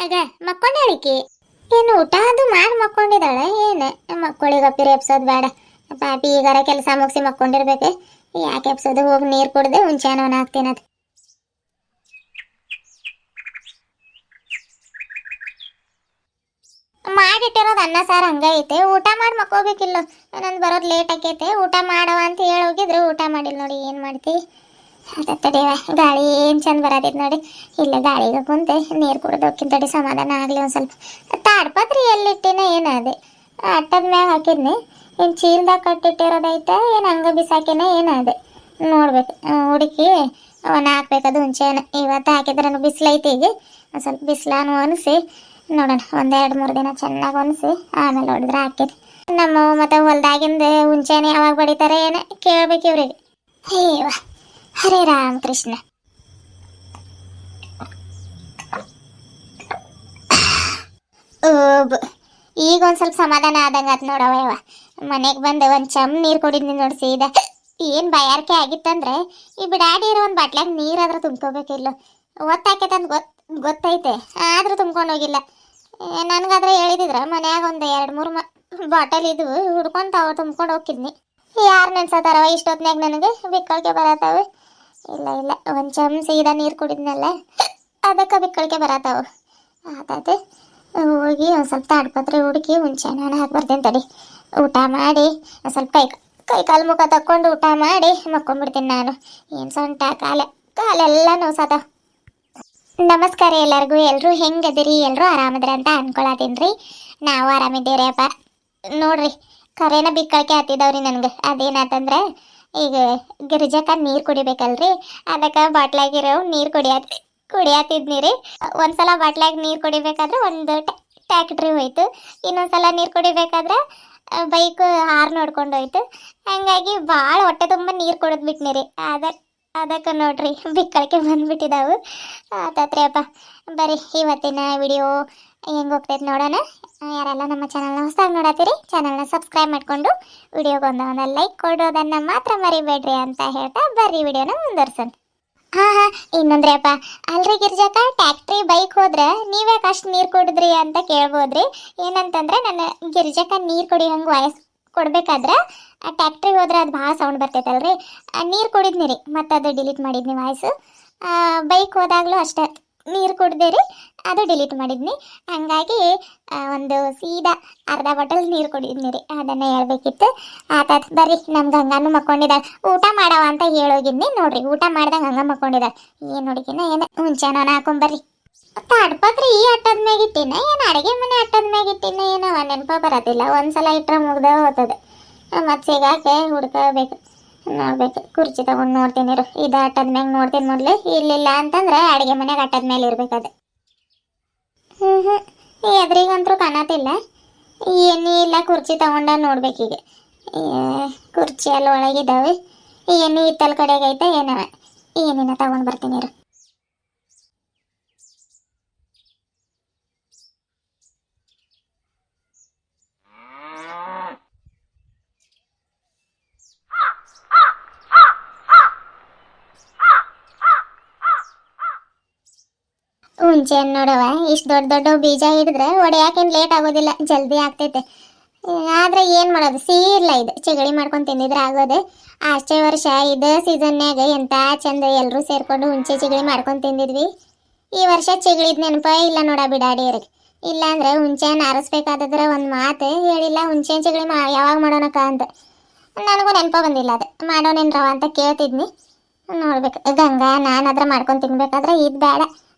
ಆಗ ಮಕ್ಕೊಂಡಾಳಿಕಿ ಏನು ಊಟ ಅದು ಮಾಡಿ ಮಕ್ಕೊಂಡಿದ್ದಾಳೆ ಏನು ಮಕ್ಕಳಿಗಪ್ಪಿರಿ ಎಪ್ಸೋದು ಬೇಡ ಪಾಪಿ ಈಗಾರ ಕೆಲಸ ಮುಗಿಸಿ ಮಕ್ಕೊಂಡಿರ್ಬೇಕು ಯಾಕೆ ಎಪ್ಸೋದು ಹೋಗಿ ನೀರು ಕುಡ್ದೆ ಹುಂಚಾನವನ ಹಾಕ್ತೀನದು ಮಾಡಿಟ್ಟಿರೋದು ಅನ್ನ ಸಾರು ಹಂಗ ಐತೆ ಊಟ ಮಾಡಿ ಮಕ್ಕೋಬೇಕಿಲ್ಲ ನಂದು ಬರೋದು ಲೇಟ್ ಆಕೈತೆ ಊಟ ಮಾಡವ ಅಂತ ಹೇಳಿ ಹೋಗಿದ್ರು ಊಟ ಮಾಡಿಲ್ಲ ನೋಡಿ ಏನು ಮಾಡ್ತಿ ತಡಿವ ಗಾಳಿ ಏನು ಚಂದ ಬರತೈತೆ ನೋಡಿ ಇಲ್ಲ ಗಾಳಿಗೆ ಕುಂತೆ ನೀರು ಕುಡಿದು ಹೋಗ್ಕಿಂತಡಿ ಸಮಾಧಾನ ಆಗಲಿ ಒಂದು ಸ್ವಲ್ಪ ತಾಡ್ಪತ್ರಿ ಎಲ್ಲಿಟ್ಟಿನ ಏನದೆ ಅಟ್ಟದ ಮ್ಯಾಗ ಹಾಕಿದ್ನಿ ಏನು ಚೀಲ್ದಾಗ ಕಟ್ಟಿಟ್ಟಿರೋದೈತೆ ಏನು ಹಂಗ ಬಿಸಾಕಿನ ಏನದೆ ನೋಡ್ಬೇಕು ಹುಡುಕಿ ಅವನ್ನ ಹಾಕ್ಬೇಕದು ಹುಂಚೆನ ಇವತ್ತು ಹಾಕಿದ್ರೆ ಬಿಸಿಲೈತಿ ಈಗ ಒಂದು ಸ್ವಲ್ಪ ಬಿಸಿಲಾನು ಅನಿಸಿ ನೋಡೋಣ ಒಂದೆರಡು ಮೂರು ದಿನ ಚೆನ್ನಾಗಿ ಒಣಸಿ ಆಮೇಲೆ ನೋಡಿದ್ರೆ ಹಾಕಿರಿ ನಮ್ಮ ಮತ್ತೆ ಹೊಲ್ದಾಗಿಂದ ಹುಂಚೆನೆ ಯಾವಾಗ ಬಡಿತಾರೆ ಏನ ಕೇಳ್ಬೇಕು ಇವ್ರಿಗೆ ಹೇವ ಹರೇ ರಾಮ್ ಕೃಷ್ಣ ಈಗ ಒಂದು ಸ್ವಲ್ಪ ಸಮಾಧಾನ ಆದಂಗೆ ಆತು ನೋಡವ ಯವ ಮನೆಗೆ ಬಂದು ಒಂದು ಚಮ್ ನೀರು ಕುಡಿದ್ನಿ ನೋಡಿ ಸೀದಾ ಏನು ಬಯಾರಿಕೆ ಆಗಿತ್ತಂದ್ರೆ ಈ ಬಿಡಾಡಿ ಇರೋ ಒಂದು ಬಾಟ್ಲಾಗ ನೀರಾದ್ರೂ ತುಂಬ್ಕೋಬೇಕಿಲ್ಲ ಒತ್ತಾಕೈತಂದು ಗೊತ್ತೈತೆ ಆದರೂ ತುಂಬ್ಕೊಂಡು ಹೋಗಿಲ್ಲ ನನಗಾದ್ರೆ ಹೇಳಿದಿದ್ರ ಮನ್ಯಾಗ ಒಂದು 2-3 ಬಾಟಲ್ ಇದ್ವು ಹುಡ್ಕೊಂತಾವ ತುಂಬ್ಕೊಂಡು ಹೋಗಿದ್ನಿ ಯಾರು ನೆನ್ಸತಾರವ ಇಷ್ಟೊತ್ನಾಗ ನನಗೆ ಬಿಕ್ಕಳಿಕೆ ಬರತ್ತಾವೆ ಇಲ್ಲ ಇಲ್ಲ ಒಂದು ಚಮ್ ಸೀದಾ ನೀರು ಕುಡಿದ್ನಲ್ಲ ಅದಕ್ಕೆ ಬಿಕ್ಕಳಿಕೆ ಬರತ್ತಾವ ಆತಾಯ್ತು ಹೋಗಿ ಒಂದು ಸ್ವಲ್ಪ ತಾಡ್ಪತ್ರೆ ಹುಡುಕಿ ಹುಂಚೆ ನಾನು ಹಾಕಿ ಬರ್ತೇನೆ ತಡಿ ಊಟ ಮಾಡಿ ಸ್ವಲ್ಪ ಕೈ ಕಾಲು ಮುಖ ತಕ್ಕೊಂಡು ಊಟ ಮಾಡಿ ಮಕ್ಕೊಂಡ್ಬಿಡ್ತೀನಿ ನಾನು ಏನು ಸೊಂಟ ಕಾಲೆಲ್ಲ ನೋಸಾತಾವ ನಮಸ್ಕಾರ ಎಲ್ಲರಿಗೂ ಎಲ್ಲರೂ ಹೆಂಗದಿರಿ ಎಲ್ಲರೂ ಆರಾಮದ್ರಿ ಅಂತ ಅನ್ಕೊಳತೀನಿ ರೀ ನಾವು ಆರಾಮಿದ್ದೀವ್ರಿ ಅಪ್ಪ ನೋಡ್ರಿ ಕರೆನ ಬಿಕ್ಕಳಿಕೆ ಹತ್ತಿದವ್ರಿ ನನಗೆ ಅದೇನಾತಂದ್ರೆ ಈಗ ಗಿರಿಜಕ್ಕ ನೀರು ಕುಡಿಬೇಕಲ್ರಿ ಅದಕ್ಕೆ ಬಾಟ್ಲಾಗಿರೋ ನೀರು ಕುಡಿಯತ್ತಿದ್ನಿ ರೀ ಒಂದ್ಸಲ ಬಾಟ್ಲಾಗ ನೀರು ಕುಡಿಬೇಕಾದ್ರೆ ಒಂದು ಟ್ಯಾಕ್ಟ್ರಿ ಹೋಯ್ತು ಇನ್ನೊಂದ್ಸಲ ನೀರು ಕುಡಿಬೇಕಾದ್ರೆ ಬೈಕ್ ಹಾರ್ ನೋಡ್ಕೊಂಡು ಹೋಯ್ತು ಹಂಗಾಗಿ ಭಾಳ ಹೊಟ್ಟೆ ತುಂಬ ನೀರು ಕುಡಿದ್ಬಿಟ್ನಿ ರೀ ಅದಕ್ಕೆ ನೋಡ್ರಿ ಬಿಕ್ಕಳಿಕೆ ಬಂದ್ಬಿಟ್ಟಿದ್ದಾವು ಆತಾತ್ರಿ ಅಪ್ಪ ಬರೀ ಇವತ್ತಿನ ವಿಡಿಯೋ ಹೆಂಗೆ ಹೋಗ್ತೈತೆ ನೋಡೋಣ ಯಾರೆಲ್ಲ ನಮ್ಮ ಚಾನಲ್ನ ಹೊಸದಾಗಿ ನೋಡತ್ತೀರಿ ಚಾನಲ್ನ ಸಬ್ಸ್ಕ್ರೈಬ್ ಮಾಡಿಕೊಂಡು ವಿಡಿಯೋಗೆ ಒಂದು ಲೈಕ್ ಕೊಡೋದನ್ನು ಮಾತ್ರ ಮರಿಬೇಡ್ರಿ ಅಂತ ಹೇಳ್ತಾ ಬರ್ರಿ ವಿಡಿಯೋನ ಮುಂದುವರ್ಸೋಣ ಹಾಂ ಇನ್ನೊಂದ್ರಿ ಅಪ್ಪ ಅಲ್ರಿ ಗಿರ್ಜಕ್ಕ ಟ್ಯಾಕ್ಟ್ರಿ ಬೈಕ್ ಹೋದ್ರೆ ನೀವ್ಯಾಕೆ ಅಷ್ಟು ನೀರು ಕುಡಿದ್ರಿ ಅಂತ ಕೇಳ್ಬೋದ್ರಿ ಏನಂತಂದ್ರೆ ನನ್ನ ಗಿರ್ಜಕ್ಕ ನೀರು ಕುಡಿಯೋಂಗೆ ವಾಯ್ಸ್ ಕೊಡ್ಬೇಕಾದ್ರೆ ಆ ಟ್ಯಾಕ್ಟ್ರಿ ಹೋದ್ರೆ ಅದು ಭಾಳ ಸೌಂಡ್ ಬರ್ತೈತಲ್ರಿ ನೀರು ಕುಡಿದ್ನಿ ರೀ ಮತ್ತು ಅದು ಡಿಲೀಟ್ ಮಾಡಿದ್ನಿ ವಾಯ್ಸು ಬೈಕ್ ಹೋದಾಗಲೂ ಅಷ್ಟೇ ನೀರು ಕುಡ್ದೆ ಅದು ಡಿಲೀಟ್ ಮಾಡಿದ್ನಿ ಹಂಗಾಗಿ ಒಂದು ಸೀದಾ ಅರ್ಧ ಬಾಟಲ್ ನೀರು ಕುಡಿದ್ನಿ ರೀ ಅದನ್ನೇ ಹೇಳ್ಬೇಕಿತ್ತು ಆತಾತ್ ಬರ್ರಿ ನಮ್ಮ ಗಂಗಾನು ಮಕ್ಕೊಂಡಿದ್ದಾಳೆ ಊಟ ಮಾಡವ ಅಂತ ಹೇಳೋಗಿದ್ನಿ ನೋಡ್ರಿ ಊಟ ಮಾಡ್ದಂಗೆ ಹಂಗೆ ಮಕ್ಕೊಂಡಿದ್ದಾಳೆ ಏನು ಹುಡುಗಿನ ಏನು ಹುಂಚೆನ ಹಾಕೊಂಬರ್ರಿ ತಾಡ್ಪತ್ರಿ ಈ ಅಟ್ಟದ ಮ್ಯಾಗ ಇಟ್ಟಿನ ಏನು ಅಡುಗೆ ಮನೆ ಅಟ್ಟದ ಮ್ಯಾಗ ಇಟ್ಟಿನ ಏನೋ ನೆನಪ ಬರೋದಿಲ್ಲ ಒಂದ್ಸಲ ಇಟ್ಟರೆ ಮುಗ್ದ ಹೋಗ್ತದೆ ಮತ್ತೆ ಸಿಗಾಕೆ ಹುಡ್ಕೋಬೇಕು ನೋಡ್ಬೇಕು ಕುರ್ಚಿ ತಗೊಂಡು ನೋಡ್ತೀನಿ ಇರು ಇದು ಅಟ್ಟದ ಮ್ಯಾಗ ನೋಡ್ತೀನಿ ಮೊದಲು ಇಲ್ಲಿಲ್ಲ ಅಂತಂದ್ರೆ ಅಡುಗೆ ಮನೆಗೆ ಅಟ್ಟದ ಮೇಲೆ ಇರ್ಬೇಕದು ಎದ್ರಿಗಂತೂ ಕಾಣತಿಲ್ಲ ಏನೂ ಇಲ್ಲ ಕುರ್ಚಿ ತಗೊಂಡ ನೋಡ್ಬೇಕೀಗ ಕುರ್ಚಿ ಎಲ್ಲ ಒಳಗಿದ್ದಾವೆ ಏನು ಇತ್ತಲ ಕಡೆಗೆ ಐತೆ ಏನವ ಏನೇನ ತಗೊಂಡು ಬರ್ತೀನಿ ಇರು ಹುಂಚೆ ನೋಡವ ಇಷ್ಟು ದೊಡ್ಡ ಬೀಜ ಹಿಡಿದ್ರೆ ಒಡೆಯಾಕೇನು ಲೇಟ್ ಆಗೋದಿಲ್ಲ ಜಲ್ದಿ ಆಗ್ತೈತೆ ಆದ್ರೆ ಏನು ಮಾಡೋದು ಸೀರ್ಲ ಇದು ಚಿಗಳಿ ಮಾಡ್ಕೊಂಡು ತಿಂದಿದ್ರೆ ಆಗೋದು ಅಷ್ಟೇ ವರ್ಷ ಇದು ಸೀಸನ್ಯಾಗ ಎಂಥ ಚಂದ ಎಲ್ಲರೂ ಸೇರ್ಕೊಂಡು ಹುಂಚೆ ಚಿಗಳಿ ಮಾಡ್ಕೊಂಡು ತಿಂದಿದ್ವಿ ಈ ವರ್ಷ ಚಿಗಳಿದ್ ನೆನಪ ಇಲ್ಲ ನೋಡ ಬಿಡಾಡಿಯರಿಗೆ ಇಲ್ಲಾಂದ್ರೆ ಹುಂಚೆನ ಆರಿಸ್ಬೇಕಾದ್ರೆ ಒಂದು ಮಾತು ಹೇಳಿಲ್ಲ ಹುಂಚೆ ಚಿಗಳಿ ಯಾವಾಗ ಮಾಡೋಣಕ್ಕ ಅಂತ ನನಗೂ ನೆನಪ ಬಂದಿಲ್ಲ ಅದು ಮಾಡೋನೇನ್ರವ ಅಂತ ಕೇಳ್ತಿದ್ನಿ ನೋಡ್ಬೇಕು ಗಂಗಾ ನಾನು ಅದ್ರ ಮಾಡ್ಕೊಂಡು ತಿನ್ಬೇಕಾದ್ರೆ ಇದು ಬೇಡ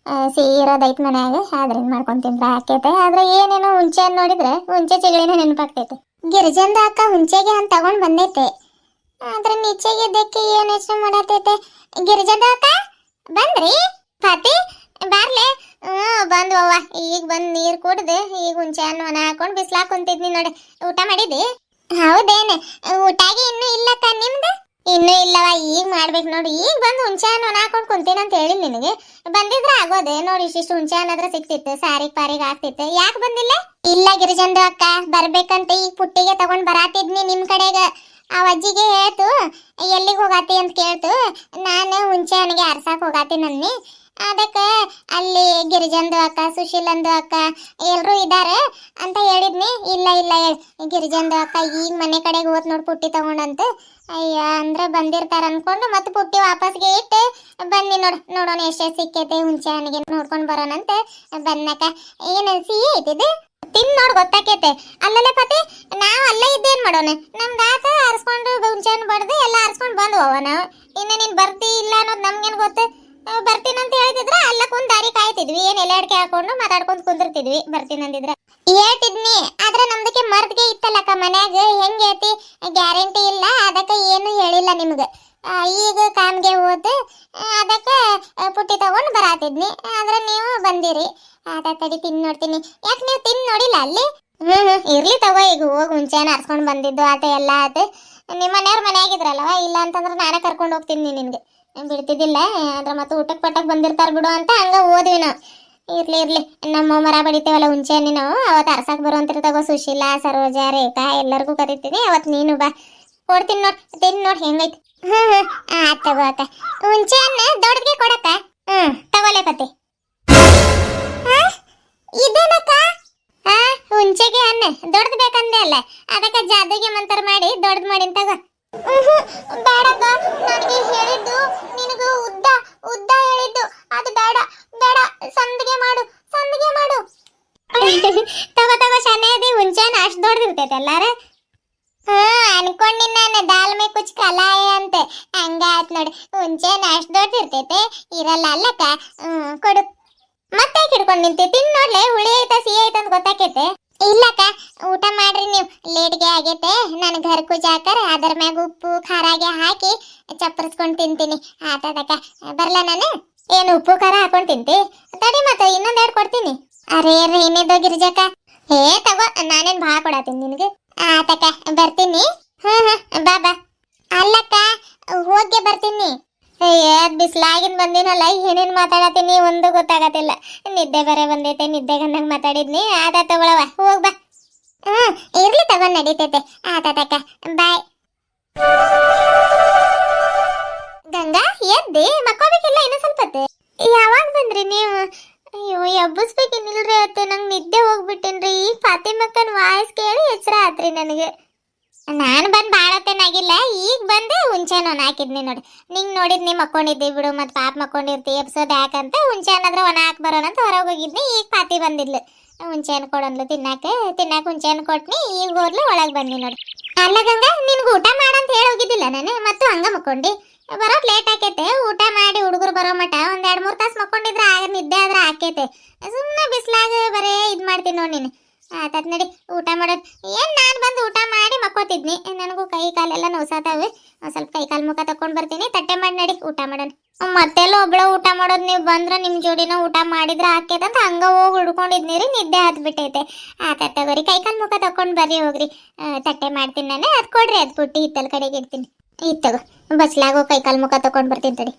ಸೀರೋದೈತೆ ಮನ್ಯಾಗ ಆದ್ರಿಂದ ಮಾಡ್ಕೊಂಡು ತಿಂದ್ರೆ ಹಾಕೈತೆ ಆದ್ರೆ ಏನೇನೋ ಹುಂಚೆ ನೋಡಿದ್ರೆ ಹುಂಚೆ ಚಿಗಳಿನ ನೆನಪಾಗ್ತೈತೆ ಗಿರಿಜಂದ ಅಕ್ಕ ಹುಂಚೆಗೆ ಅಂತ ತಗೊಂಡ್ ಬಂದೈತೆ ಆದ್ರೆ ನಿಚ್ಚೆಗೆ ದಕ್ಕಿ ಏನ್ ಯೋಚನೆ ಮಾಡತೈತೆ ಗಿರಿಜಂದ ಅಕ್ಕ ಬಂದ್ರಿ ಪಾತಿ ಬಾರ್ಲೆ ಬಂದ್ವವ್ವ ಈಗ ಬಂದು ನೀರು ಕುಡ್ದು ಈಗ ಹುಂಚೆ ಹಣ್ಣು ಹಾಕೊಂಡು ಬಿಸ್ಲಾಕ್ ಕುಂತಿದ್ನಿ ನೋಡಿ ಊಟ ಮಾಡಿದಿ ಹೌದೇನೆ ಊಟಾಗಿ ಇನ್ನೂ ಇಲ್ಲಕ್ಕ ನಿಮ್ದು ಇನ್ನೂ ಇಲ್ಲವ ಈಗ ಮಾಡ್ಬೇಕು ನೋಡಿ ಈಗ ಬಂದು ಹುಂಚೆ ಹಣ್ಣು ಹಾಕೊಂಡು ಕುಂತೀನಿ ಅಂತ ಹೇಳಿ ನಿನಗೆ ಬಂದಿದ್ರೆ ಆಗೋದೆ ನೋಡಿ ಇಷ್ಟಿಷ್ಟು ಹುಂಚೆ ಹಣ್ಣಾದ್ರೆ ಸಿಕ್ತಿತ್ತು ಸಾರಿಗೆ ಪಾರಿಗೆ ಆಗ್ತಿತ್ತು ಯಾಕೆ ಬಂದಿಲ್ಲ ಇಲ್ಲ ಗಿರಿಜಂದು ಅಕ್ಕ ಬರ್ಬೇಕಂತ ಈಗ ಪುಟ್ಟಿಗೆ ತಗೊಂಡ್ ಬರಾತಿದ್ನಿ ನಿಮ್ ಕಡೆಗೆ ಆ ಅಜ್ಜಿಗೆ ಹೇಳ್ತು ಎಲ್ಲಿಗೆ ಹೋಗಾತಿ ಅಂತ ಕೇಳ್ತು ನಾನು ಹುಂಚೆ ಹಣ್ಣಿಗೆ ಅರ್ಸಾಕ್ ಹೋಗಾತಿ ನನ್ನಿ ಅದಕ್ಕೆ ಅಲ್ಲಿ ಗಿರಿಜಂದು ಅಕ್ಕ ಸುಶೀಲಂದು ಅಕ್ಕ ಎಲ್ರು ಇದಾರೆ ಅಂತ ಹೇಳಿದ್ನಿ. ಇಲ್ಲ ಇಲ್ಲ ಗಿರಿಜಂದು ಅಕ್ಕ ಈಗ ಮನೆ ಕಡೆಗೆ ಹೋತ್ ನೋಡಿ ಪುಟ್ಟಿ ತಗೊಂಡಂತ. ಅಯ್ಯ ಅಂದ್ರೆ ಬಂದಿರ್ತಾರ ಅನ್ಕೊಂಡು ಮತ್ತೆ ಪುಟ್ಟಿ ವಾಪಸ್ಗೆ ಇಟ್ಟು ಬನ್ನಿ ನೋಡೋಣ ಎಷ್ಟೆಷ್ಟು ಸಿಕ್ಕೈತೆ ಹುಂಚೆ ಹಣ್ಣಿಗೆ ನೋಡ್ಕೊಂಡು ಬರೋಣಂತೆ ಬನ್ನಕ. ಏನು ಸಿಹಿ ಐತಿದೆ ತಿನ್ ನೋಡ್ ಗೊತ್ತಾಕೈತೆ. ಅಲ್ಲಲ್ಲೇ ಪತಿ ನಾವು ಅಲ್ಲೇ ಇದ್ದೇನ್ ಮಾಡೋಣ, ನಮ್ದು ಆತ ಆರಿಸ್ಕೊಂಡು ಹುಂಚೆ ಹಣ್ಣು ಬಡ್ದು ಎಲ್ಲ ಆರಿಸ್ಕೊಂಡು ಬಂದ್ವವ ನಾವು. ಇನ್ನು ನೀನ್ ಬರ್ತಿ ಇಲ್ಲ ಅನ್ನೋದು ನಮ್ಗೇನು ಗೊತ್ತು. ಬರ್ತೀನಂತ ಹೇಳ್ತಿದ್ರ ಅಲ್ಲ ಕುಂದ್ ದಾರಿ ಕಾಯ್ತಿದ್ವಿ, ಏನ್ ಎಲೆ ಅಡಿಕೆ ಹಾಕೊಂಡು ಮಾತಾಡ್ಕೊಂಡ್ ಕುಂದಿರ್ತಿದ್ವಿ. ಬರ್ತೀನಂದಿದ್ರ ಹೇಳ್ತಿದ್ನಿ, ಆದ್ರೆ ನಮ್ದಕ್ಕೆ ಮರ್ದ್ಗೆ ಇತ್ತಲ್ಲಕ್ಕ ಮನ್ಯಾಗ. ಹೆಂಗ್ ಹೇಳ್ತಿ ಗ್ಯಾರಂಟಿ ಇಲ್ಲ, ಅದಕ್ಕೆ ಏನು ಹೇಳಿಲ್ಲ ನಿಮ್ಗೆ. ಈಗ ಕಾಮ್ಗೆ ಹೋದ್ ಅದಕ್ಕೆ ಪುಟ್ಟಿ ತಗೊಂಡು ಬರಾತಿದ್ನಿ, ಆದ್ರೆ ನೀವು ಬಂದಿರಿ. ಆತ ತಡಿ ತಿನ್ ನೋಡ್ತೀನಿ. ಯಾಕೆ ನೀವು ತಿನ್ ನೋಡಿಲ್ಲ ಅಲ್ಲಿ? ಇರ್ಲಿ ತಗೋ, ಈಗ ಹೋಗಿ ಹುಂಚೆನ ಹರ್ಸ್ಕೊಂಡ್ ಬಂದಿದ್ದು ಆತ ಎಲ್ಲ ಆತ. ನಿಮ್ಮ ಮನೆಯವ್ರ ಮನೆಯಾಗಿದ್ರಲ್ವ, ಇಲ್ಲ ಅಂತಂದ್ರೆ ನಾನೇ ಕರ್ಕೊಂಡು ಹೋಗ್ತೀನಿ ನಿನ್ಗೆ, ಬಿಡ್ತಿದ್ದಿಲ್ಲ. ಆದ್ರೆ ಮತ್ತೆ ಊಟಕ್ಕೆ ಪಟ್ಟಕ್ಕೆ ಬಂದಿರ್ತಾರ ಬಿಡು ಅಂತ ಹಂಗ ಹೋದ್ವಿ ನಾವು. ಇರ್ಲಿ ನಮ್ಮ ಮರ ಬಡಿತೇವಲ್ಲ ಹುಂಚೆ ಹಣ್ಣಿ ನಾವು, ಅವತ್ತು ಅರ್ಸಕ್ ಬರುವಂತಿರ್ ತಗೋ. ಸುಶೀಲಾ ಸರೋಜಾ ರೇಖಾ ಎಲ್ಲರಿಗೂ ಕರಿತೀನಿ, ಅವತ್ತು ನೀನು ಬಾ. ಕೊಡ್ತೀನಿ ನೋಡ್, ತಿನ್ ನೋಡ್ ಹೆಂಗೈತಿ. ಆತ್ ತಗೋ ಅಕ್ಕ. ಹುಂಚೆ ಹಣ್ಣು ದೊಡ್ಡಗೆ ಕೊಡಕ್ಕ. ತಗೋಲೆ ಪತಿ. ಇದೇನಕ್ಕ? ಹುಂಚೆಗೆ ಹಣ್ಣು ದೊಡ್ಡದು ಬೇಕಂದೆ ಅಲ್ಲ, ಅದಕ್ಕೆ ಜಾದುಗೆ ಮಂತ್ರ ಮಾಡಿ ದೊಡ್ಡದು ಮಾಡಿ ತಗೋ. ಬೇಡಕ್ಕ, ನನಗೆ ಹೇಳಿದ್ದು ನಿನಗೂ ಉದ್ದ ಉದ್ದ ಹೇಳಿದ್ದು, ಅದು ಬೇಡ ಬೇಡ, ಸಂದಿಗೆ ಮಾಡು ಸಂದಿಗೆ ಮಾಡು. ತಗೋ ಶನೇದಿ ಹುಂಚೆನ ಅಷ್ಟು ದೊಡ್ಡದಿರ್ತೈತೆ ಎಲ್ಲಾರ. ಅನ್ಕೊಂಡಿನ ನಾನು ದಾಲ್ ಮೇ ಕುಚ್ ಕಲಾಯ ಅಂತೆ, ಹಂಗ ಆಯ್ತು ನೋಡಿ. ಹುಂಚೆನ ಅಷ್ಟು ದೊಡ್ಡದಿರ್ತೈತೆ ಇರಲ್ಲ ಅಲ್ಲಕ್ಕ. ಕೊಡು. ಮತ್ತೆ ಹಿಡ್ಕೊಂಡು ನಿಂತಿ ತಿನ್ ನೋಡ್ಲೆ, ಹುಳಿ ಐತ ಸಿಹಿ ಐತ ಅಂತ ಗೊತ್ತಾಕೈತೆ. ಇಲ್ಲಕ್ಕ, ಊಟ ಮಾಡ್ರಿ ನೀವು, ಲೇಟ್ಗೆ ಆಗೈತೆ. ನಾನು ಘರ್ಕು ಜಾಕರ್ ಅದರ ಮ್ಯಾಗ ಉಪ್ಪು ಖಾರಾಗೆ ಹಾಕಿ ಚಪ್ಪರಿಸ್ಕೊಂಡು ತಿಂತೀನಿ. ಆತದಕ್ಕ ಬರ್ಲ ನಾನು. ಏನು ಉಪ್ಪು ಖಾರ ಹಾಕೊಂಡು ತಿಂತಿ? ತಡಿ ಮತ್ತೆ ಇನ್ನೊಂದೆರಡು ಕೊಡ್ತೀನಿ. ಅರೇ ಏನೇದೋ ಗಿರಿಜಕ್ಕ. ತಗೋ, ನಾನೇನು ಭಾಳ ಕೊಡತ್ತೀನಿ ನಿನಗೆ. ಆತಕ್ಕ ಬರ್ತೀನಿ. ಬಾ ಬಾ. ಅಲ್ಲಕ್ಕ ಹೋಗಿ ಬರ್ತೀನಿ. ಬಿಸ್ಲಾಗಿನ್ ಬಂದಿನಲ್ಲ, ಏನೇನ್ ಮಾತಾಡತೀನಿ ಒಂದು ಗೊತ್ತಾಗತ್ತಿಲ್ಲ. ನಿದ್ದೆ ಬೇರೆ ಬಂದೈತೆ, ನಿದ್ದೆ ಗಂಡಂಗ ಮಾತಾಡಿದ್ನಿ. ಆತ ತಗೊಳವ, ಹೋಗ್ ಬಾ. ಇರ್ಲಿ ತಗೊಂಡ್ ನಡೀತೈತೆ. ಆತಕ್ಕ ಬಾಯ್. ಗಂಗಾ ಎದ್ದಿ ಮಕ್ಕೋಬೇಕಿಲ್ಲ ಇನ್ನು ಸ್ವಲ್ಪ ಹೊತ್ತು? ಯಾವಾಗ ಬಂದ್ರಿ ನೀವು? ಅಯ್ಯೋ ಎಬ್ಬಸ್ಬೇಕಿನ್ನಿಲ್ರಿ ಅತ್ತೆ, ನಂಗೆ ನಿದ್ದೆ ಹೋಗ್ಬಿಟ್ಟೇನ್ರಿ. ಈ ಫಾತಿಮಕ್ಕನ್ ವಾಯ್ಸ್ ಕೇಳಿ ಎಚ್ಚರ ಆತ್ರಿ ನನಗೆ. ನಾನು ಬಂದು ಭಾಳ ಹೊತ್ತೇನಾಗಿಲ್ಲ, ಈಗ ಬಂದೆ ಹುಂಚೆನ ಹಾಕಿದ್ನಿ ನೋಡಿ. ನಿಂಗೆ ನೋಡಿದ್ನಿ ಮಕ್ಕೊಂಡಿದ್ದಿ ಬಿಡು, ಮತ್ತೆ ಪಾಪ ಮಕ್ಕೊಂಡಿರ್ತಿ ಎಬ್ಸೋದು ಯಾಕಂತ ಹುಂಚೆ ಏನಾದ್ರೂ ಒಣ ಹಾಕಿ ಬರೋಣ ಅಂತ ಹೊರಗೆ ಹೋಗಿದ್ನಿ. ಈಗ ಪಾತಿ ಬಂದಿದ್ಲು, ಹುಂಚೆ ಹಣ್ಣು ಕೊಡೋನ್ಲು ತಿನ್ನಾಕ ಹುಂಚೆ ಹಣ್ಣು ಕೊಟ್ನಿ. ಈಗ ಹೋದ್ಲು, ಒಳಗೆ ಬಂದಿ ನೋಡಿ. ಅಲ್ಲ ಗಂಗಾ, ನಿನ್ಗೆ ಊಟ ಮಾಡಂತ ಹೇಳಿ ಹೋಗಿದ್ದಿಲ್ಲ ನಾನು, ಮತ್ತು ಹಂಗ ಮಕ್ಕೊಂಡಿ. ಬರೋಕ್ ಲೇಟ್ ಆಕೈತೆ, ಊಟ ಮಾಡಿ ಹುಡುಗರು ಬರೋ ಮಟ ಒಂದ್ 2-3 ತಾಸು ಮಕ್ಕೊಂಡಿದ್ರೆ ಆಗ ನಿದ್ದೆ ಆದ್ರೆ ಆಕೈತೆ. ಸುಮ್ಮನೆ ಬಿಸ್ಲಾಗ ಬರೇ ಇದು ಮಾಡ್ತೀನಿ ನೋಡಿ ನೀನು. ಆತತ್ ನಡಿ ಊಟ ಮಾಡೋದು. ಏನು ನಾನು ಬಂದು ಊಟ ಮಾಡಿ ಮಕ್ಕೋತಿದ್ನಿ, ನನಗೂ ಕೈ ಕಾಲೆಲ್ಲ ನೋಸಾತಾವೆ. ಒಂದು ಸ್ವಲ್ಪ ಕೈ ಕಾಲು ಮುಖ ತಕೊಂಡು ಬರ್ತೀನಿ. ತಟ್ಟೆ ಮಾಡಿ ನಡಿ ಊಟ ಮಾಡೋಣ. ಮತ್ತೆಲ್ಲ ಒಬ್ಳ ಊಟ ಮಾಡೋದು, ನೀವು ಬಂದ್ರೆ ನಿಮ್ಮ ಜೋಡಿನ ಊಟ ಮಾಡಿದ್ರೆ ಆಕೈತಂತ ಹಂಗ ಹೋಗಿ ಹುಡ್ಕೊಂಡಿದ್ನಿ ರೀ, ನಿದ್ದೆ ಹತ್ಬಿಟ್ಟೈತೆ. ಆತ ತಗೋರಿ, ಕೈ ಕಾಲು ಮುಖ ತಕೊಂಡು ಬರ್ರಿ ಹೋಗ್ರಿ. ತಟ್ಟೆ ಮಾಡ್ತೀನಿ ನಾನು, ಅದು ಕೊಡ್ರಿ, ಅದು ಪುಟ್ಟಿ ಹಿತ್ತಲ ಕಡೆಗೆ ಇಡ್ತೀನಿ. ಇದು ತಗೋ, ಬಸ್ಲಾಗೋ ಕೈ ಕಾಲು ಮುಖ ತಕೊಂಡು ಬರ್ತೀನಿ ತಡಿ.